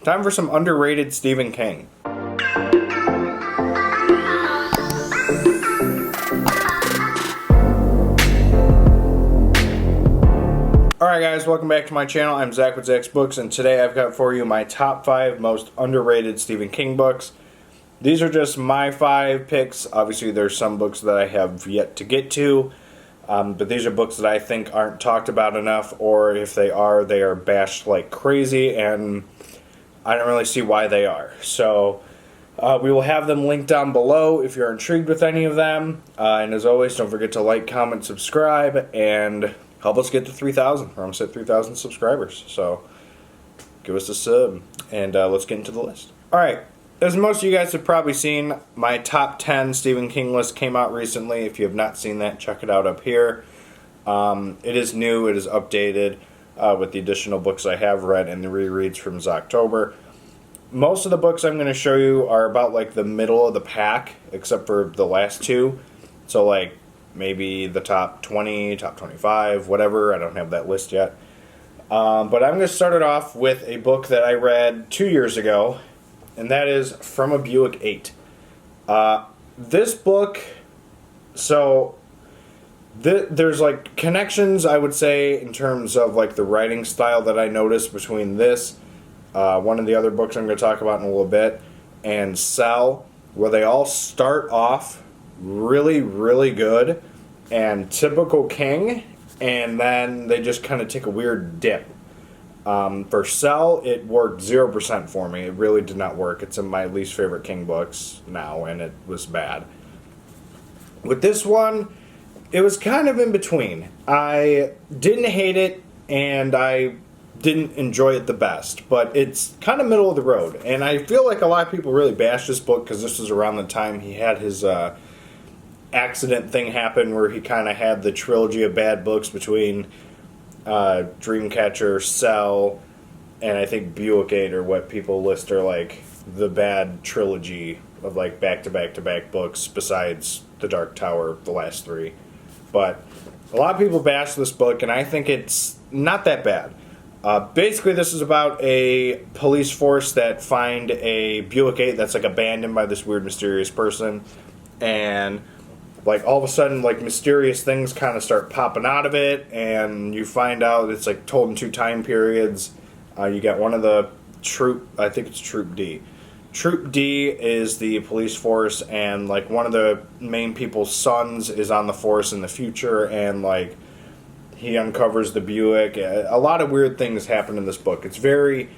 Time for some underrated Stephen King. Alright guys, welcome back to my channel. I'm Zach with Zacks Books, and today I've got for you my top 5 most underrated Stephen King books. These are just my 5 picks. Obviously there's some books that I have yet to get to, but these are books that I think aren't talked about enough, or if they are bashed like crazy, and I don't really see why they are. So we will have them linked down below if you're intrigued with any of them. And as always, don't forget to like, comment, subscribe, and help us get to 3,000. We're almost at 3,000 subscribers. So give us a sub, and let's get into the list. Alright, as most of you guys have probably seen, my top 10 Stephen King list came out recently. If you have not seen that, check it out up here. It is new, it is updated with the additional books I have read and the rereads from October. Most of the books I'm going to show you are about like the middle of the pack, except for the last 2. So like maybe the top 20, top 25, whatever. I don't have that list yet. But I'm going to start it off with a book that I read 2 years ago, and that is From a Buick 8. This book, so there's like connections, I would say, in terms of like the writing style that I noticed between this, one of the other books I'm going to talk about in a little bit, and Cell, where they all start off really, really good and typical King, and then they just kind of take a weird dip. For Cell, it worked 0% for me. It really did not work. It's in my least favorite King books now, and it was bad. With this one, it was kind of in between. I didn't hate it, and I didn't enjoy it the best, but it's kind of middle of the road. And I feel like a lot of people really bashed this book because this was around the time he had his accident thing happen, where he kind of had the trilogy of bad books between Dreamcatcher, Cell, and I think Buick 8 are what people list are like the bad trilogy of like back-to-back-to-back books besides The Dark Tower, the last 3. But a lot of people bash this book, and I think it's not that bad. Basically, this is about a police force that find a Buick 8 that's like abandoned by this weird, mysterious person, and like all of a sudden, like mysterious things kind of start popping out of it, and you find out it's like told in 2 time periods. You got one of the troop, I think it's Troop D. Troop D is the police force, and like one of the main people's sons is on the force in the future, and like he uncovers the Buick. A lot of weird things happen in this book. It's very,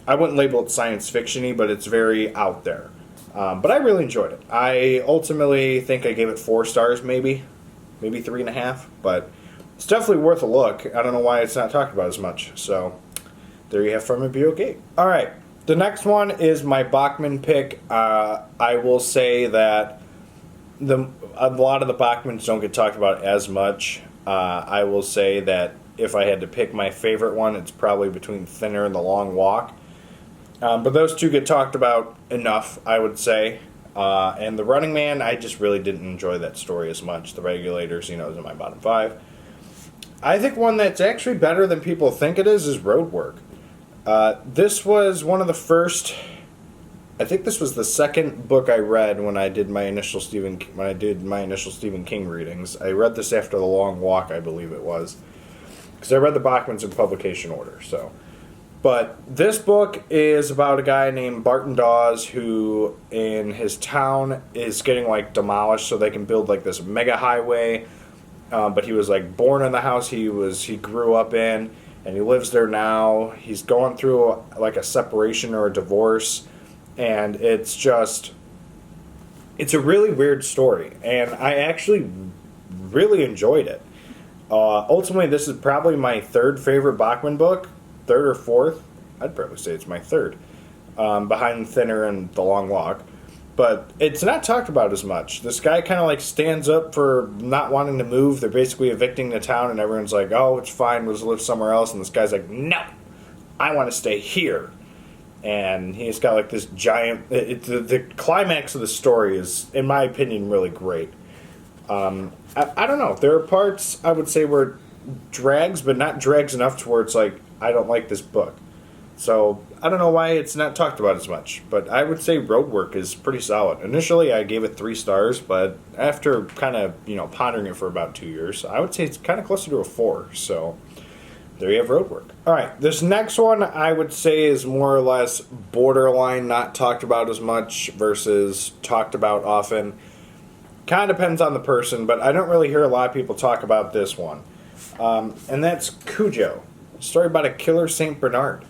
I wouldn't label it science fiction-y, but it's very out there. But I really enjoyed it. I ultimately think I gave it 4 stars, maybe 3.5, but it's definitely worth a look. I don't know why it's not talked about as much. So there you have From a Buick 8. All right. The next one is my Bachman pick. I will say that a lot of the Bachmans don't get talked about as much. I will say that if I had to pick my favorite one, it's probably between Thinner and The Long Walk. But those 2 get talked about enough, I would say. And The Running Man, I just really didn't enjoy that story as much. The Regulators, is in my bottom 5. I think one that's actually better than people think it is Roadwork. This was one of the first, I think this was the second book I read when I did my initial Stephen King readings. I read this after The Long Walk, I believe it was, because I read the Bachmans in publication order. But this book is about a guy named Barton Dawes who, in his town, is getting like demolished so they can build like this mega highway. But he was like born in the house he grew up in. And he lives there now. He's going through like a separation or a divorce. And it's a really weird story. And I actually really enjoyed it. Ultimately, this is probably my 3rd favorite Bachman book. 3rd or 4th. I'd probably say it's my 3rd. Behind Thinner and The Long Walk. But it's not talked about as much. This guy kind of like stands up for not wanting to move. They're basically evicting the town, and everyone's like, oh, it's fine, we'll just live somewhere else. And this guy's like, no, I want to stay here. And he's got like this giant, the climax of the story is, in my opinion, really great. I don't know. There are parts I would say where it drags, but not drags enough to where it's like, I don't like this book. So I don't know why it's not talked about as much, but I would say Roadwork is pretty solid. Initially, I gave it 3 stars, but after kind of pondering it for about 2 years, I would say it's kind of closer to a 4. So there you have Roadwork. All right, this next one I would say is more or less borderline, not talked about as much versus talked about often. Kind of depends on the person, but I don't really hear a lot of people talk about this one, and that's Cujo, a story about a killer Saint Bernard.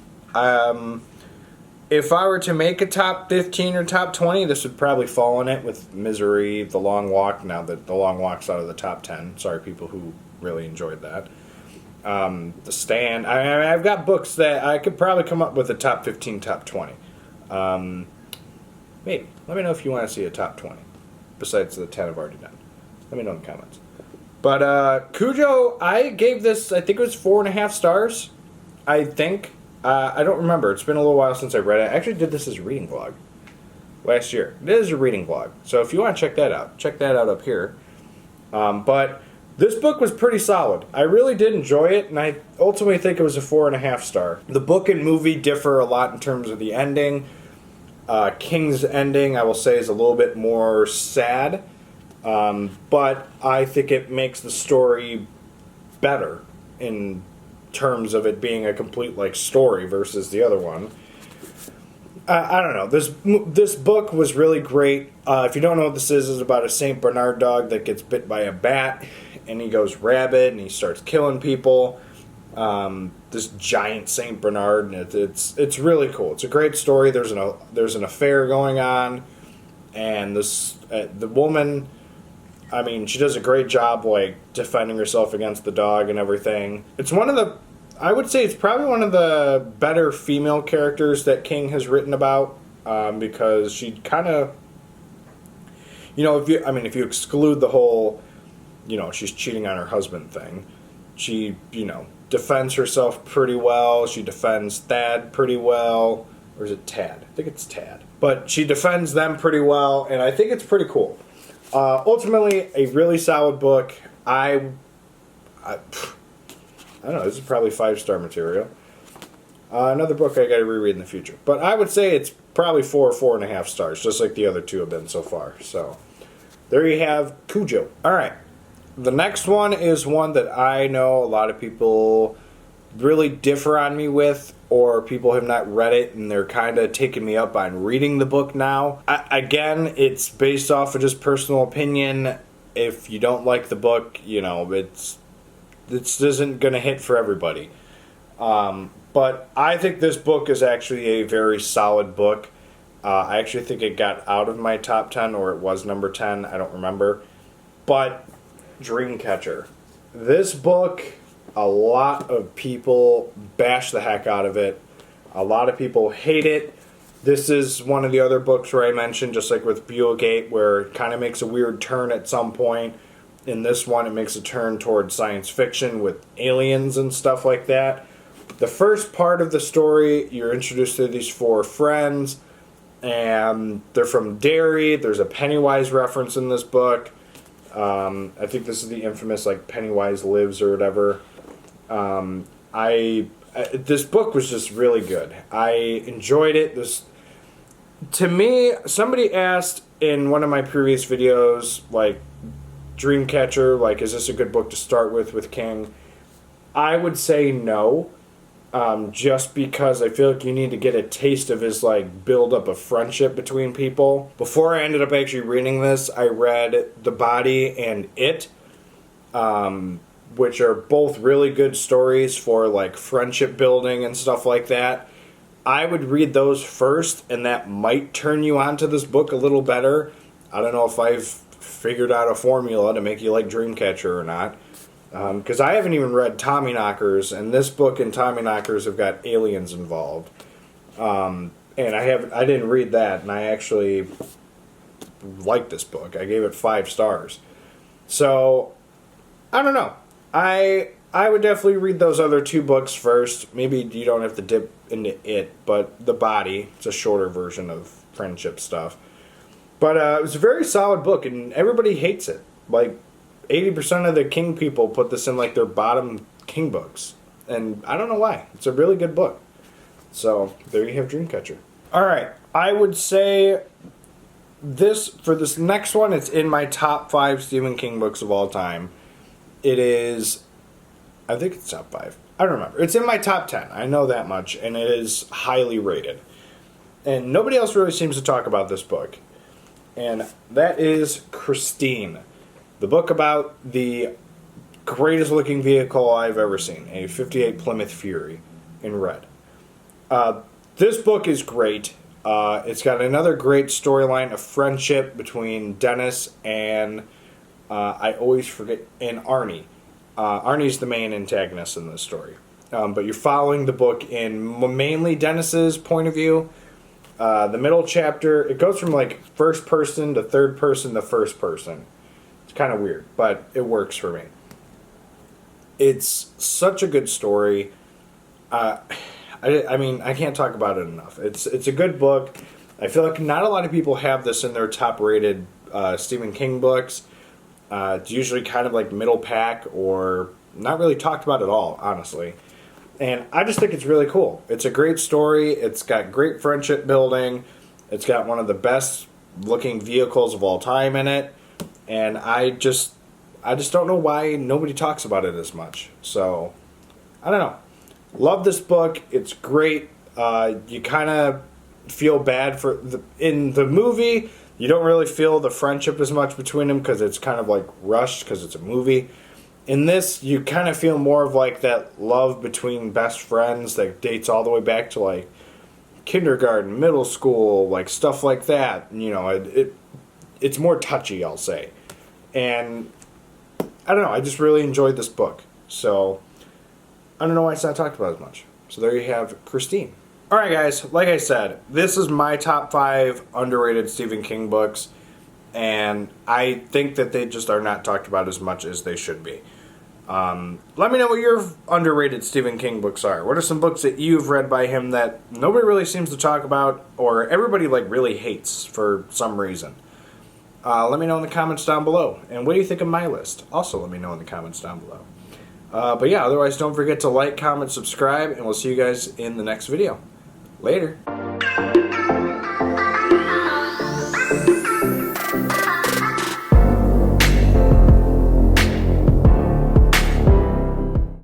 If I were to make a top 15 or top 20, this would probably fall in it with Misery, The Long Walk. Now that The Long Walk's out of the top 10. Sorry, people who really enjoyed that. The Stand. I've got books that I could probably come up with a top 15, top 20. Maybe. Let me know if you want to see a top 20. Besides the 10 I've already done. Let me know in the comments. But Cujo, I gave this, I think it was 4.5 stars. I think. I don't remember. It's been a little while since I read it. I actually did this as a reading vlog last year. It is a reading vlog. So if you want to check that out up here. But this book was pretty solid. I really did enjoy it, and I ultimately think it was a 4.5 star. The book and movie differ a lot in terms of the ending. King's ending, I will say, is a little bit more sad. But I think it makes the story better in terms of it being a complete story versus the other one. I don't know. This book was really great. If you don't know what this is, it's about a Saint Bernard dog that gets bit by a bat, and he goes rabid and he starts killing people. This giant Saint Bernard, and it's really cool. It's a great story. There's an affair going on, and the woman. I mean, she does a great job, defending herself against the dog and everything. I would say it's probably one of the better female characters that King has written about, because she kind of, if you exclude the whole, she's cheating on her husband thing, she, defends herself pretty well. She defends Thad pretty well. Or is it Tad? I think it's Tad. But she defends them pretty well, and I think it's pretty cool. Ultimately, a really solid book. I don't know, this is probably 5-star material. Another book I got to reread in the future. But I would say it's probably 4 or 4.5 stars, just like the other 2 have been so far. So, there you have Cujo. Alright, the next one is one that I know a lot of people really differ on me with, or people have not read it and they're kind of taking me up on reading the book now. Again, it's based off of just personal opinion. If you don't like the book, this isn't going to hit for everybody. But I think this book is actually a very solid book. I actually think it got out of my top 10, or it was number 10. I don't remember. But Dreamcatcher. This book, a lot of people bash the heck out of it. A lot of people hate it. This is one of the other books where I mentioned, just like with Buick, where it kind of makes a weird turn at some point. In this one, it makes a turn towards science fiction with aliens and stuff like that. The first part of the story, you're introduced to these 4 friends, and they're from Derry. There's a Pennywise reference in this book. I think this is the infamous Pennywise Lives or whatever. This book was just really good. I enjoyed it. To me, somebody asked in one of my previous videos, Dreamcatcher, is this a good book to start with King? I would say no, just because I feel like you need to get a taste of his build up of friendship between people. Before I ended up actually reading this, I read The Body and It, which are both really good stories for friendship building and stuff like that. I would read those first, and that might turn you onto this book a little better. I don't know if I've figured out a formula to make you like Dreamcatcher or not, because I haven't even read Tommyknockers, and this book and Tommyknockers have got aliens involved, and I didn't read that, and I actually liked this book. I gave it 5 stars. So I don't know. I would definitely read those other 2 books first. Maybe you don't have to dip into it, but The Body, it's a shorter version of friendship stuff. But it was a very solid book, and everybody hates it. 80% of the King people put this in their bottom King books. And I don't know why. It's a really good book. So there you have Dreamcatcher. All right, I would say for this next one, it's in my top 5 Stephen King books of all time. It is, I think it's top 5. I don't remember. It's in my top 10. I know that much, and it is highly rated. And nobody else really seems to talk about this book. And that is Christine. The book about the greatest looking vehicle I've ever seen. A 58 Plymouth Fury in red. This book is great. It's got another great storyline of friendship between Dennis and, I always forget, and Arnie. Arnie's the main antagonist in this story. But you're following the book in mainly Dennis's point of view. The middle chapter, it goes from like first person to third person to first person. It's kind of weird, but it works for me. It's such a good story. I mean, I can't talk about it enough. It's a good book. I feel like not a lot of people have this in their top-rated Stephen King books. It's usually kind of like middle pack or not really talked about at all, honestly. And I just think it's really cool. It's a great story. It's got great friendship building. It's got one of the best looking vehicles of all time in it. And I just don't know why nobody talks about it as much. So, I don't know. Love this book. It's great. You kind of feel bad for in the movie. You don't really feel the friendship as much between them because it's kind of like rushed because it's a movie. In this, you kind of feel more of like that love between best friends that dates all the way back to like kindergarten, middle school, like stuff like that. You know, it's more touchy, I'll say. And I don't know, I just really enjoyed this book. So I don't know why it's not talked about as much. So there you have Christine. Alright guys, like I said, this is my top 5 underrated Stephen King books. And I think that they just are not talked about as much as they should be. Let me know what your underrated Stephen King books are. What are some books that you've read by him that nobody really seems to talk about or everybody like really hates for some reason? Let me know in the comments down below. And what do you think of my list? Also let me know in the comments down below. But yeah, otherwise don't forget to like, comment, subscribe, and we'll see you guys in the next video. Later.